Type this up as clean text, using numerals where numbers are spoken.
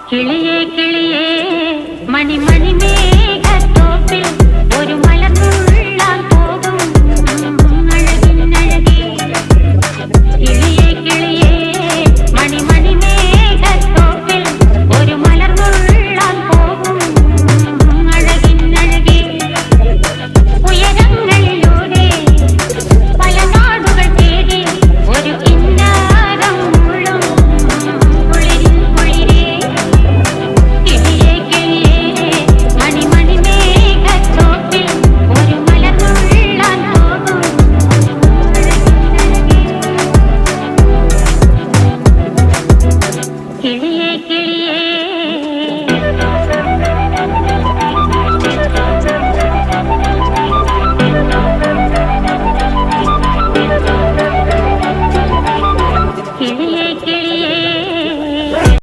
കിളിയേ കിളിയേ മണിമണി മേഘത്തോപ്പിൽ ഒരു മലർന്നുള്ളാൻ പോകും അഴകിനഴകേ. കിളിയേ കിളിയേ മണിമണി മേഘത്തോപ്പിൽ ഒരു മലർന്നുള്ളാൻ പോകും അഴകിനഴകേ. ഉയരങ്ങളിലൂടെ പല നാടുകൾ തേടി ഒരു കിന്നാരം മുള്ളും കുളിരിൻ കുളിരേ. കിളിയേ കിളിയേ മണിമണി മേഘത്തോപ്പിൽ ഒരു മലർന്നുള്ളാൻ പോകും അഴകിനഴകേ. കിളിയേ കിളിയേ